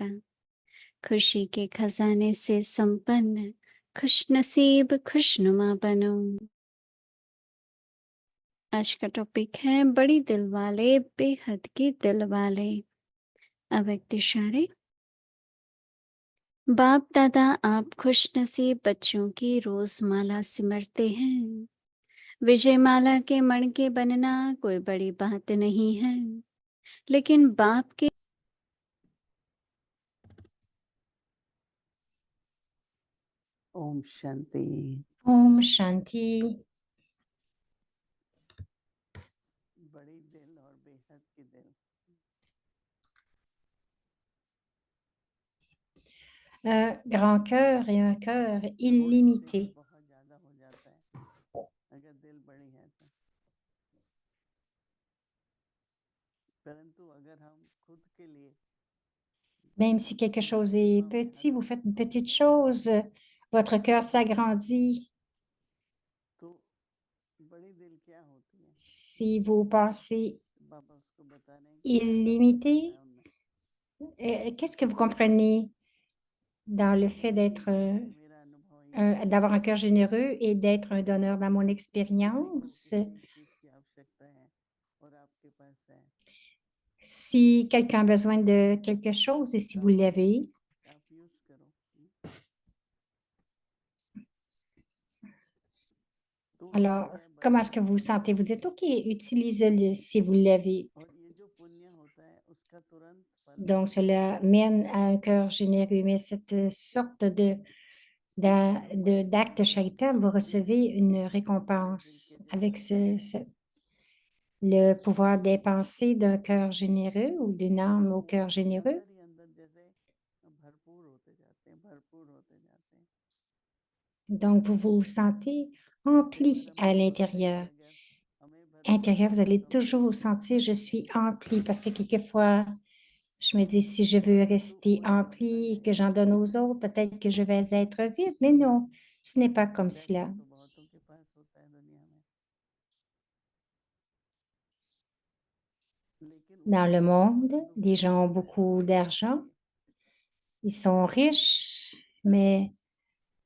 करता। खुशी के खजाने से संपन्न, खुश नसीब खुशनुमा बनो। आज का टॉपिक है बड़ी दिल वाले बेहद के दिल वाले। अव्यक्त इशारे। बाप दादा आप खुश नसीब बच्चों की रोजमाला सिमरते हैं। विजय माला के मणके बनना कोई बड़ी बात नहीं है, लेकिन बाप के ओम शांति। ओम शांति। बड़ी दिल और बेहद की दिल। Grand cœur et un cœur illimité. बहुत ज्यादा हो जाता है अगर दिल बड़ी है तो, परंतु अगर हम खुद के लिए Même si quelque chose est petit, vous faites une petite chose, votre cœur s'agrandit. तो बड़ी दिल क्या होती है? Si vous pensez बाबा उसको बता रहे हैं कि illimité, क्या होता है qu'est-ce que vous comprenez dans le fait d'être, उनमें। मेरा अनुभव ये d'avoir un cœur généreux et d'être un donneur dans mon expérience? किसी चीज की आवश्यकता है और आपके पास है, Si quelqu'un a besoin de quelque chose et si vous l'avez, आप यूज करो। तो उसमें alors क्या comment est-ce बरकत que vous vous होती है? sentez? Vous dites, OK, utilisez-le si vous l'avez. और ये जो पुण्य होता है उसका तुरंत फल Donc, cela mène à un cœur généreux, mais cette sorte d'acte charitable, vous recevez une récompense avec le pouvoir des pensées d'un cœur généreux ou d'une âme au cœur généreux. अंदर ही अंदर जैसे भरपूर होते जाते हैं, भरपूर होते जाते हैं। Donc, vous vous sentez कई बार empli हमें à ऐसा होता है l'intérieur. कि अगर हमें भरपूर Intérieur, vous allez तो हम toujours vous sentir, je suis empli, parce que quelquefois, je me dis, si je veux rester empli et que j'en donne aux autres, peut-être que je vais être vide. Mais non, ce n'est pas comme पैसा cela. तो बहुतों के पास होता है दुनिया में, लेकिन Dans le उसमें monde, les सदुपयोग gens ont नहीं beaucoup करते। d'argent, ils sont riches, mais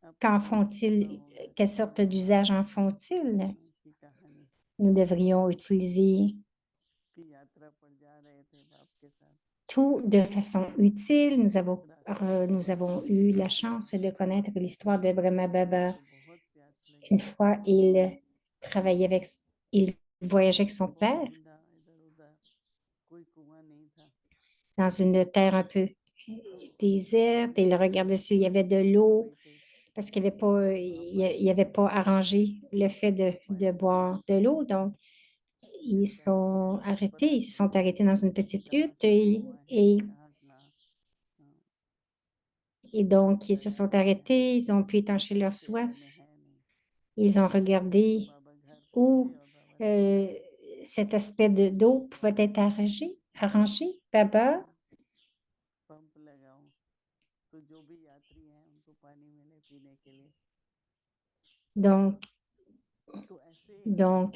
आपको qu'en सुना font-ils? होगा Quelle sorte d'usage en font-ils? की कहानी Nous devrions utiliser की यात्रा पर जा रहे थे बाप के साथ, tout de façon utile. रास्ते Nous avons eu la chance de connaître l'histoire de Brahma Baba. को बहुत प्यास लगी, Une fois, il voyageait avec son बहुत père ढूंढा इधर उधर, कोई कुआं नहीं था। dans une terre un peu déserte et il regardait s'il y avait de l'eau parce qu'il n'y avait pas arrangé le fait de boire de l'eau. Donc, ils se sont arrêtés dans une petite hutte et donc ils se sont arrêtés, ils ont pu étancher leur soif. Ils ont regardé où cet aspect d'eau pouvait être arrangé. Baba, pump लगाऊं तो जो भी यात्री हैं उनको पानी मिले पीने के लिए। donc, तो ऐसे donc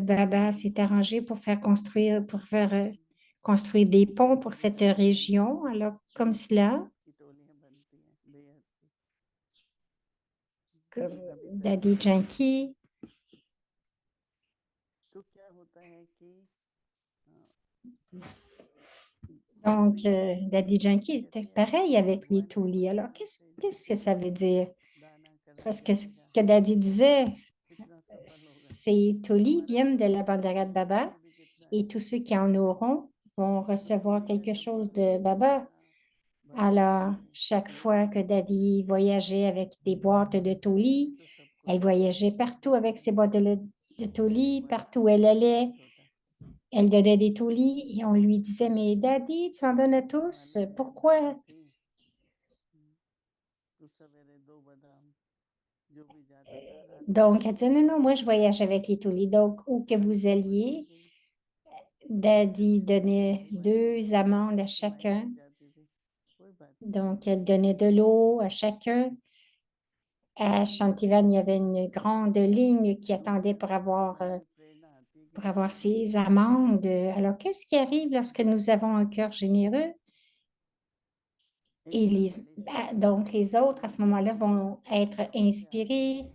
Baba s'est arrangé pour faire construire des ponts pour cette région. Alors, comme cela, की टोलियां बनती हैं बेहद की। comme अभी तक Daddy Janki. तो क्या होता है कि Donc, जल्दी Daddy Janki était कहते हैं pareil avec les भगवान की Tuli. Alors, महिमा से qu'est-ce que ça veut dire? दाना करने Parce que ce लगेगा, que Daddy disait, कितना सफल होगा। ces Toli हमारा viennent de पुण्य la Bandarat उसके Baba लिए भी कितना et है। tous ceux qui en auront vont तो recevoir पुण्य quelque जब chose de बढ़ेगा Baba. भरपूर Alors, होंगे, chaque fois लेकिन que Daddy voyageait avec des boîtes de अभी Toli, तो सब कुछ elle voyageait partout avec ses boîtes de पहले Toli, बड़ा partout où elle अब allait. छोटा, Elle donnait des Toli et on lui disait, mais Daddy, tu en donnes à tous, मालूम है pourquoi? दादी थी तो सवेरे 2 बादाम जो भी जाता था रात को Donc, elle disait, non, non, moi, je voyage avec les Toli. Donc, où que vous बनती alliez, गई, Daddy जल्दी donnait जल्दी बन गई, 2 amandes à तो महंगी chacun. हो जाती थी, कोई बात नहीं। Donc, elle donnait de l'eau à chacun. À Chantivan, il y avait une grande ligne qui attendait दूसरे लोगों के मन में प्रेरणा आती है कि pour avoir चलो ces amandes. Alors, qu'est-ce qui arrive lorsque nous avons un cœur généreux? Et donc, les autres, à ce moment-là, vont être inspirés.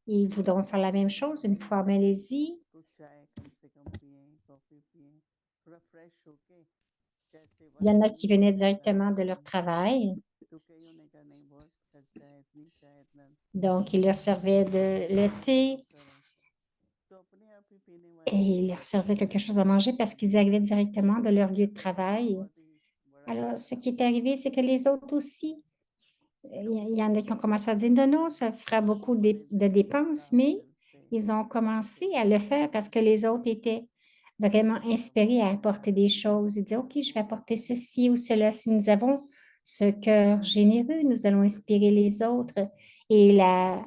Ils voudront faire la même chose une fois en Malaisie. तो चाय कम से कम पिए, कॉफी पिए, थोड़ा फ्रेश होके, चाहे सेवा Il y en a करनी qui है venaient तो कर directement de सकते leur हैं। travail. तो कईयों ने कहा नहीं बहुत खर्चा है, इतनी चाय इतना Donc, ils leur servaient le thé करो, तो अपने आप ही पीने et वाले ils हैं। leur servaient quelque chose à manger parce qu'ils arrivaient directement de leur lieu de travail. Alors, ce qui est arrivé, c'est que les autres aussi, il y en a qui ont commencé à dire non, non, ça fera beaucoup de dépenses, mais ils ont commencé à le faire parce que les autres étaient vraiment inspirés à apporter des choses. Ils disaient, OK, je vais apporter ceci ou cela. Si nous avons ce cœur généreux, nous allons inspirer les autres et la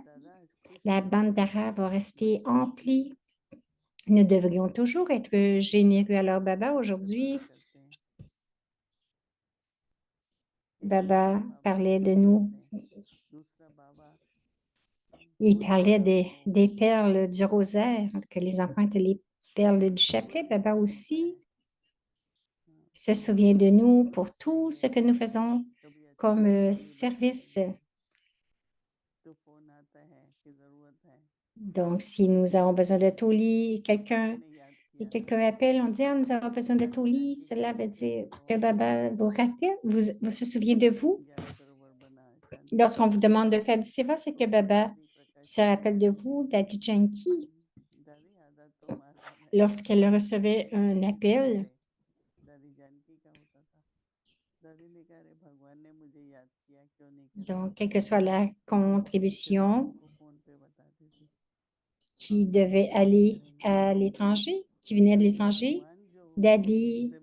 bande d'ara va rester emplie. Nous devrions toujours être généreux. Alors, Baba, aujourd'hui, Baba parlait de nous. Il parlait des perles du rosaire, que les enfants étaient les perles du chapelet. Baba aussi se souvient de nous pour tout ce que nous faisons comme service. Donc, si nous avons besoin de toli, quelqu'un appelle, on dit, ah, nous avons besoin de toli, cela veut dire que Baba vous rappelle, vous se souvient de vous. Lorsqu'on vous demande de faire du seva, c'est que Baba se rappelle de vous, Daddy Janki. Lorsqu'elle recevait un appel, donc, quelle que soit la contribution qui devait aller à l'étranger, qui venait de l'étranger, Daddy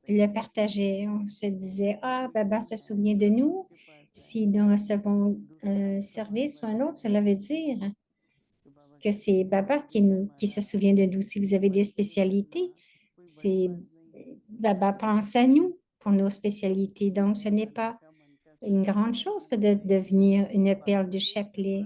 le partageait. On se disait, ah, Baba se souvient de nous. Si nous recevons un service ou un autre, cela veut dire que c'est Baba qui se souvient de nous. Si vous avez des spécialités, c'est Baba pense à nous pour nos spécialités. Donc, ce n'est pas une grande chose que de devenir une perle du chapelet.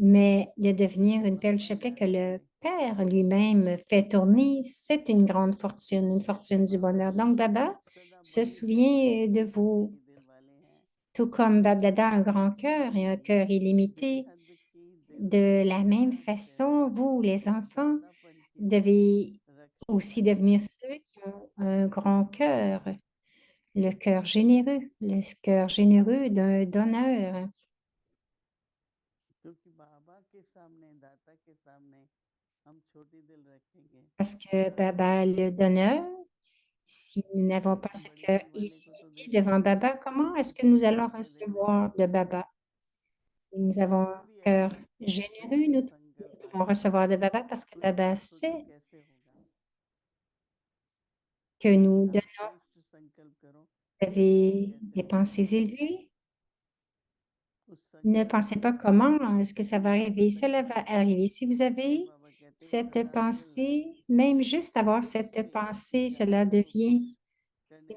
Mais de devenir une perle du chapelet que le Père lui-même fait tourner, c'est une grande fortune, une fortune du bonheur. Donc, Baba se souvient de vous, tout comme Babdada a un grand cœur et un cœur illimité. De la même façon, vous, les enfants, devez aussi devenir ceux qui ont un grand cœur, le cœur généreux d'un donneur. Parce que Baba, le donneur, si nous n'avons pas ce cœur illimité devant Baba, comment est-ce que nous allons recevoir de Baba? Nous avons un cœur généreux, nous pouvons recevoir de Baba parce que Baba sait que nous avez des pensées élevées. Ne pensez pas comment est-ce que ça va arriver. Cela va arriver. Si vous avez cette pensée, même juste avoir cette pensée, cela devient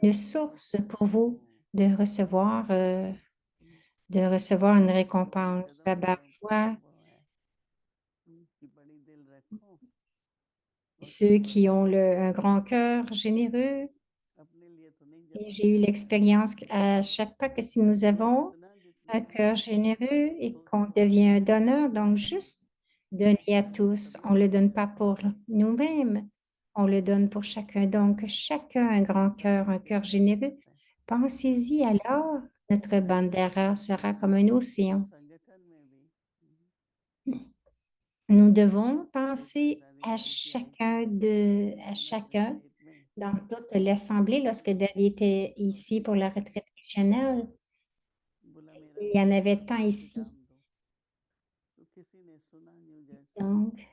une source pour vous de recevoir une récompense. Baba voit ceux qui ont un grand cœur généreux. Et j'ai eu l'expérience à chaque fois que si nous avons un cœur généreux et qu'on devient un donneur, donc juste donner à tous, on ne le donne pas pour nous-mêmes, on le donne pour chacun. Donc, chacun a un grand cœur, un cœur généreux. Pensez-y alors, notre bandera sera comme un océan. Nous devons penser à chacun dans toute l'Assemblée lorsque David était ici pour la retraite régionale. Il y en avait tant ici. Donc,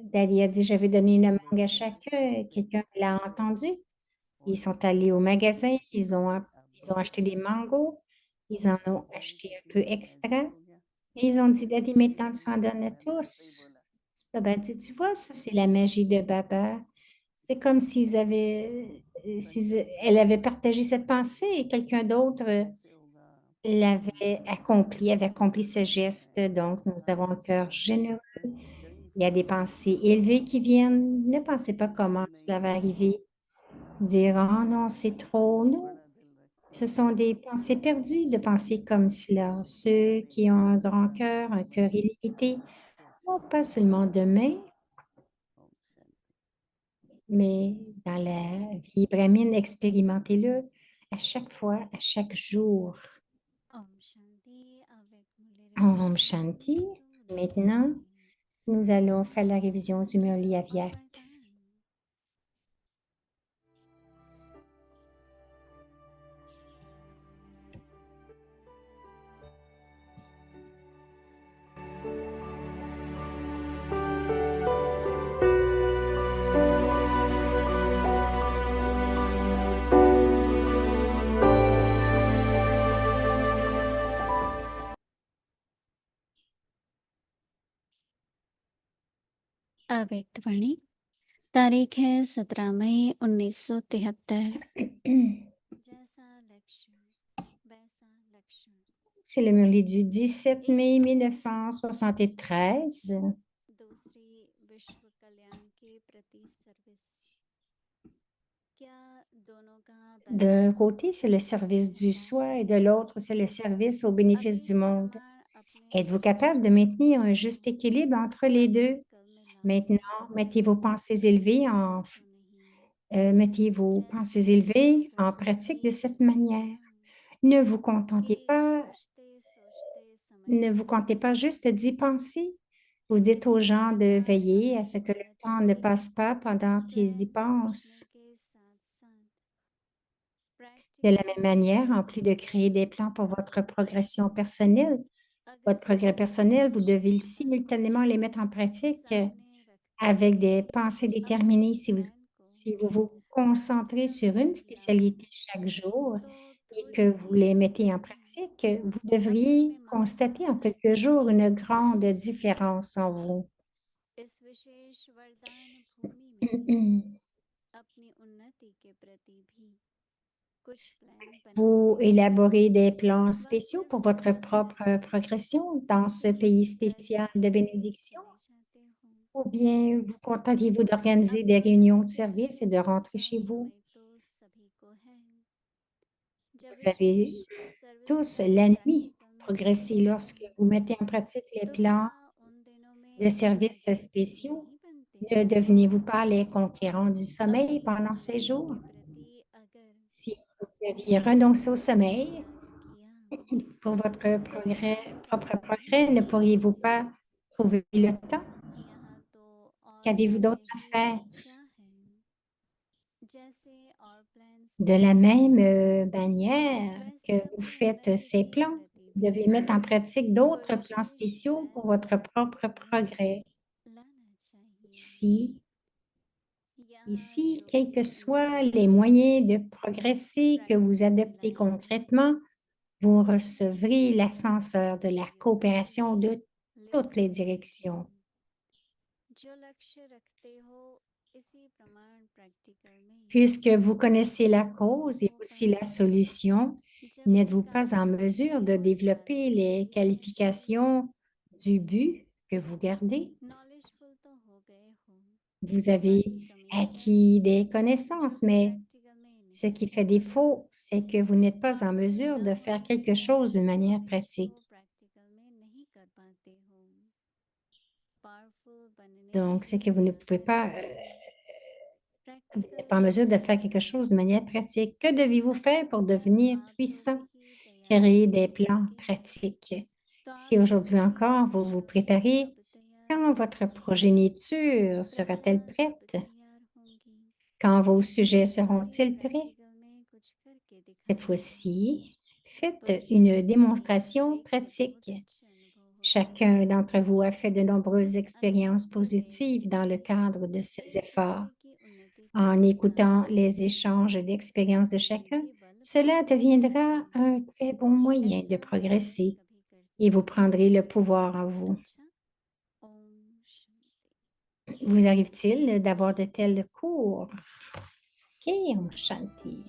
Daddy a dit, je vais donner une mangue à chacun. Quelqu'un l'a entendu. Ils sont allés au magasin, ils ont acheté des mangos, ils en ont acheté un peu extra. Et ils ont dit, Daddy, maintenant tu en donnes à tous. Baba dit, tu vois, ça c'est la magie de Baba. C'est comme elle avait partagé cette pensée et quelqu'un d'autre avait accompli ce geste. Donc, nous avons un cœur généreux Il y a des pensées élevées qui viennent. Ne pensez pas comment नहीं cela va होता है, arriver. Dire, oh non, c'est trop. Non, बड़ा दिल रखते ce हैं, sont des pensées perdues de penser comme cela. Ceux शादी qui के ont un बाद grand वादा cœur, un कब cœur आए, illimité, तो अच्छा non pas लगता है। seulement demain, Om Shanti. mais dans la vie brahmine, expérimentez-le à chaque fois, à chaque jour. Om Shanti avec Om Mulirisha Shanti. Maintenant, Sudarshan nous allons faire la révision du Murli One Avyakt. more time. अव्यक्त वाणी तारीख है 17 मई 1973। जैसा लक्ष्य वैसा लक्ष्य। C'est le Murli du 17 mai 1973. दूसरी विश्व कल्याण के प्रति सर्विस। क्या दोनों का D'un balance côté, c'est le service du रहता soi है? et de l'autre, c'est le service au bénéfice अभी du इस monde. प्रमाण अपने Êtes-vous capable de उच्च maintenir un सिद्धांतों juste को équilibre entre les deux? Practical में Maintenant, लाएं। mettez vos pensées élevées en, समझे तो नहीं mettez vos जैसे pensées élevées en pratique de कभी cette हुआ manière. था Ne vous कि contentez pas, सोचते सोचते समय ne vous बीत contentez pas juste d'y जाए। penser. Vous dites aux इसी gens de प्रकार veiller à अपनी ce que le temps उन्नति ne की passe pas pendant qu'ils y plan सोचने pensent. के साथ साथ De la प्रैक्टिकल même में manière, en plus de créer des plans pour सिद्धांत votre progression personnelle, अगर votre progrès ऐसा personnel, vous लक्ष्य devez होता simultanément les mettre en pratique सामने रखते avec des हुए pensées अपने déterminées. प्लान को Si vous vous concentrez practical sur une में लाऊं spécialité chaque jour तो et थोड़ी que vous ही les देर mettez en में pratique, vous अपने devriez में constater en महान quelques jours une महसूस grande करें। différence en vous. इस विशेष वरदान भूमि में अपनी उन्नति के प्रति भी कुछ प्लान Vous बनाते हैं। élaborez des plans वह spéciaux सिर्फ pour votre समझते propre हैं progression dans ce कि pays कैसे spécial de आगे bénédiction, चले जाते हो। ou bien vous contentez-vous d'organiser des अपनी réunions उन्नति de के service et लिए de rentrer का chez vous? समय तो सभी को है। जब Vous विशेष avez service tous plan la nuit practical में progressé लाते lorsque हैं vous mettez en pratique les तो plans क्या उन दिनों de में services एनर्जेटिक spéciaux. नहीं बनते Ne हो। devenez-vous pas les conquérants du sommeil अपनी pendant ces उन्नति jours? के प्रति अगर Si vous deviez renoncer au sommeil त्याग किया pour votre तो progrès, क्या propre समय मिल progrès, ne सकता pourriez-vous है। pas trouver le temps? यहाँ तो और Qu'avez-vous d'autre कार्य à ही faire? क्या है। जैसे और प्लान्स De la बनाते même हैं manière que वैसे vous अपनी faites उन्नति ces के plans, प्रति vous भी devez mettre en pratique कोई d'autres plans विशेष spéciaux plan pour votre propre practical में progrès. लाना चाहिए। यहाँ Ici, जो quels भी que soient उन्नति les का moyens de अवसर progresser que vous प्रैक्टिकल में adoptez लाएंगे concrètement, vous उसमें recevrez सभी l'ascenseur de la सहयोगी coopération de toutes लिपट les जाएंगे। directions. जो लक्ष्य रखते हो इसी प्रमाण प्रैक्टिकल में Puisque vous connaissez la पूर्ण cause et हो aussi la पाएगा। solution, जब n'êtes-vous pas en निकासी mesure पूरी de हो développer les जाएगी specially qualifications du but que vous gardez? Knowledgeful तो हो गए हो Vous avez बाकी कमी क्या acquis है des जो connaissances, कि mais प्रैक्टिकल में ce नहीं qui fait कर पाते। défaut, c'est que vous n'êtes pas en powerful mesure न de faire होने के quelque chose कारण d'une manière नॉलेज को pratique. प्रैक्टिकल में नहीं कर पाते हो। पावरफुल बनने Donc, के c'est que vous ne क्या pouvez pas, करना है vous n'êtes practical pas en mesure de faire quelque सीखने chose de manière pratique. Que devez-vous faire pour अगर devenir आप puissant? थोड़ी ही तैयारी Créer des plans करोगे pratiques. तो Si आपकी aujourd'hui encore vous vous प्रतिपुरुषार्थी préparez, कब तैयार quand votre होंगी। progéniture प्रजा sera-t-elle कब prête? तैयार होंगी। Quand vos sujets इस बारी seront-ils prêts? प्रैक्टिकल में कुछ करके Cette दिखाना है। fois-ci, faites une पुरुषार्थी démonstration देख के बहुत pratique. अच्छे अनुभव होते Chacun हैं। d'entre vous a fait de nombreuses जिस अनुभव expériences को positives देखने dans le से cadre de ces एक efforts. दूसरे की उन्नति के En écoutant साथ les साथ échanges d'expériences de अपने chacun, भी बल cela बढ़ा सकते deviendra हैं। un très bon moyen de ऐसा अभ्यास progresser कभी et करते vous हैं। prendrez le pouvoir en vous. अच्छा ओम Shanti. Vous arrive-t-il d'avoir de tels cours? Ok, on chantit.